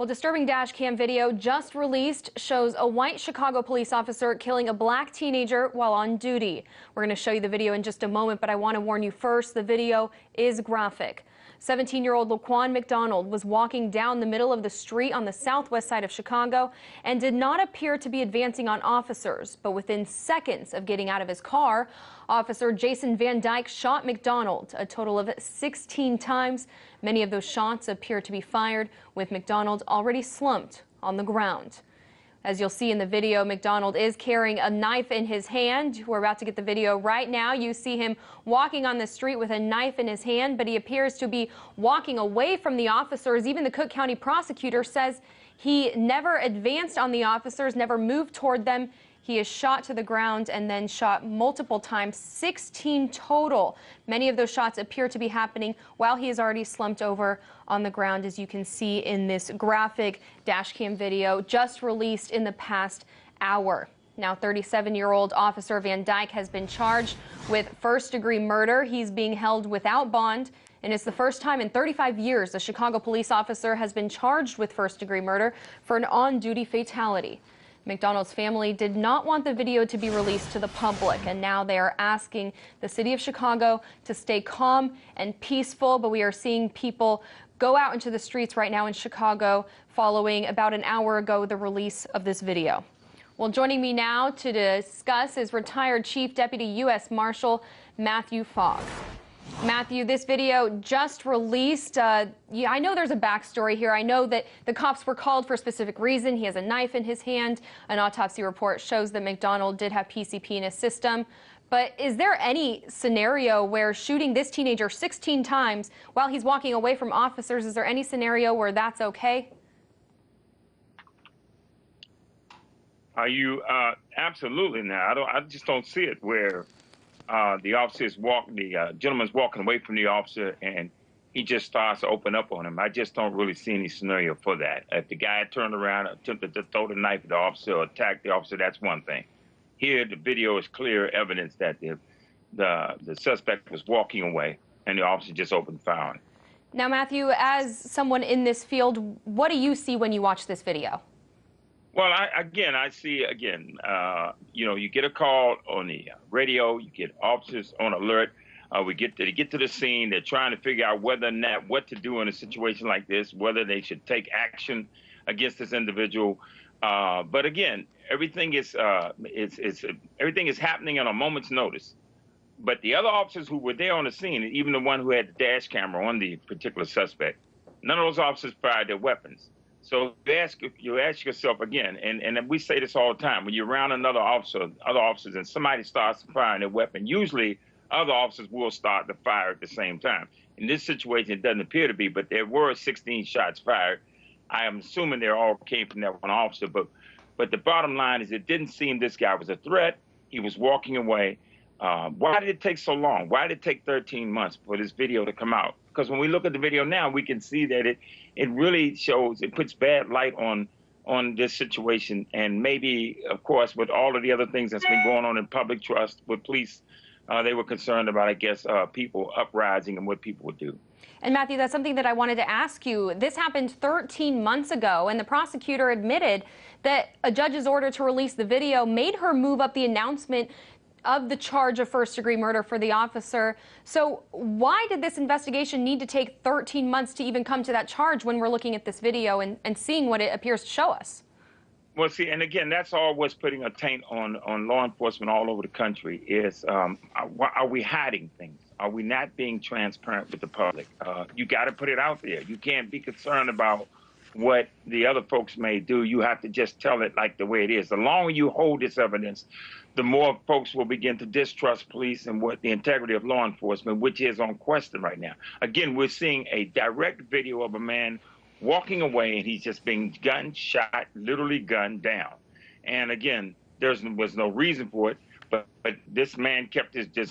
Well, disturbing dash cam video just released shows a white Chicago police officer killing a black teenager while on duty. We're going to show you the video in just a moment, but I want to warn you first, the video is graphic. 17-year-old Laquan McDonald was walking down the middle of the street on the southwest side of Chicago and did not appear to be advancing on officers. But within seconds of getting out of his car, Officer Jason Van Dyke shot McDonald a total of 16 times. Many of those shots appear to be fired with McDonald already slumped on the ground. As you'll see in the video, McDonald is carrying a knife in his hand. We're about to get the video right now. You see him walking on the street with a knife in his hand, but he appears to be walking away from the officers. Even the Cook County prosecutor says he never advanced on the officers, never moved toward them. He is shot to the ground and then shot multiple times, 16 total. Many of those shots appear to be happening while he is already slumped over on the ground, as you can see in this graphic dash cam video just released in the past hour. Now, 37-year-old Officer Van Dyke has been charged with first-degree murder. He's being held without bond, and it's the first time in 35 years a Chicago police officer has been charged with first-degree murder for an on-duty fatality. McDonald's family did not want the video to be released to the public, and now they are asking the city of Chicago to stay calm and peaceful. But we are seeing people go out into the streets right now in Chicago following about an hour ago the release of this video. Well, joining me now to discuss is retired Chief Deputy US Marshal Matthew Fogg. Matthew, this video just released. I know there's a backstory here. I know that the cops were called for a specific reason. He has a knife in his hand. An autopsy report shows that McDonald did have PCP in his system. But is there any scenario where shooting this teenager 16 times while he's walking away from officers, is there any scenario where that's okay? Are you absolutely now? I just don't see it where the gentleman's walking away from the officer and he just starts to open up on him. I just don't really see any scenario for that. If the guy turned around and attempted to throw the knife at the officer or attack the officer, that's one thing. Here, the video is clear evidence that the suspect was walking away and the officer just opened fire. Now, Matthew, as someone in this field, what do you see when you watch this video? Well, I see, you get a call on the radio, you get officers on alert. They get to the scene. They're trying to figure out whether or not what to do in a situation like this, whether they should take action against this individual. But again, everything is happening on a moment's notice. But the other officers who were there on the scene, even the one who had the dash camera on the particular suspect, none of those officers fired their weapons. So you ask yourself again, and we say this all the time, when you're around other officers, and somebody starts firing their weapon, usually other officers will start to fire at the same time. In this situation, it doesn't appear to be, but there were 16 shots fired. I am assuming they all came from that one officer, but the bottom line is it didn't seem this guy was a threat. He was walking away. Why did it take so long? Why did it take 13 months for this video to come out? Because when we look at the video now, we can see that it really shows, it puts bad light on this situation. And maybe, of course, with all of the other things that's been going on in public trust with police, they were concerned about, I guess, people uprising and what people would do. And Matthew, that's something that I wanted to ask you. This happened 13 months ago, and the prosecutor admitted that a judge's order to release the video made her move up the announcement of the charge of first-degree murder for the officer. So why did this investigation need to take 13 months to even come to that charge when we're looking at this video and seeing what it appears to show us? Well, see, and again, that's all what's putting a taint on law enforcement all over the country is, are we hiding things? Are we not being transparent with the public? You got to put it out there. You can't be concerned about what the other folks may do. You have to just tell it like the way it is. The longer you hold this evidence, the more folks will begin to distrust police and what the integrity of law enforcement, which is on question right now. Again, we're seeing a direct video of a man walking away, and he's just being shot, literally gunned down. And again, there was no reason for it, but this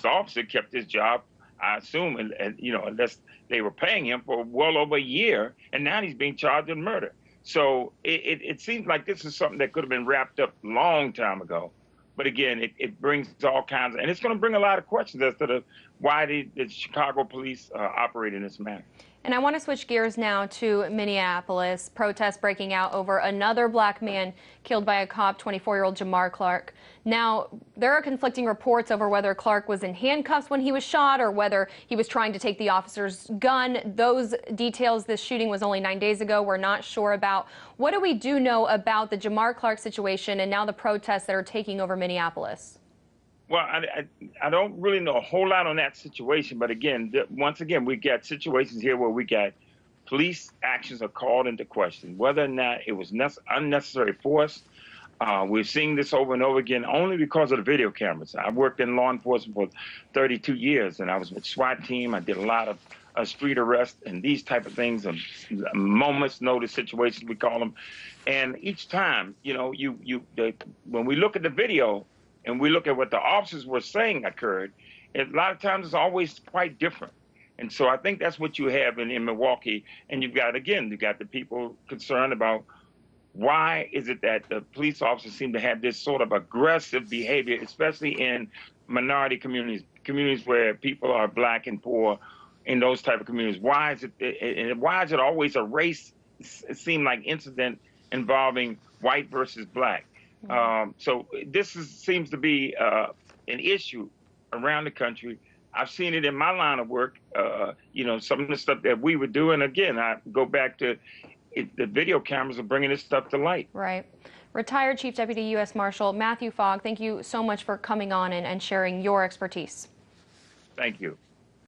officer kept his job, I assume, and unless they were paying him for well over a year, and now he's being charged with murder. So it seems like this is something that could have been wrapped up a long time ago. But again, it brings all kinds of, and it's going to bring a lot of questions as to why the Chicago police operate in this manner. And I want to switch gears now to Minneapolis. Protests breaking out over another black man killed by a cop, 24-year-old Jamar Clark. Now, there are conflicting reports over whether Clark was in handcuffs when he was shot or whether he was trying to take the officer's gun. Those details, this shooting was only 9 days ago, we're not sure about. What do we know about the Jamar Clark situation and now the protests that are taking over Minneapolis? Well, I don't really know a whole lot on that situation, but again, once again, we got situations here where we got police actions are called into question, whether or not it was unnecessary force. We're seeing this over and over again only because of the video cameras. I worked in law enforcement for 32 years, and I was with SWAT team. I did a lot of street arrests and these type of things, moments notice situations, we call them. And each time, you know, when we look at the video, and we look at what the officers were saying occurred, a lot of times it's always quite different. And so I think that's what you have in Milwaukee. And you've got the people concerned about why is it that the police officers seem to have this sort of aggressive behavior, especially in minority communities where people are black and poor, in those type of communities. Why is it always a race, seem like incident involving white versus black? So this seems to be an issue around the country. I've seen it in my line of work, you know, some of the stuff that we would do. And again, I go back to the video cameras are bringing this stuff to light. Right. Retired Chief Deputy U.S. Marshal Matthew Fogg, thank you so much for coming on and sharing your expertise. Thank you.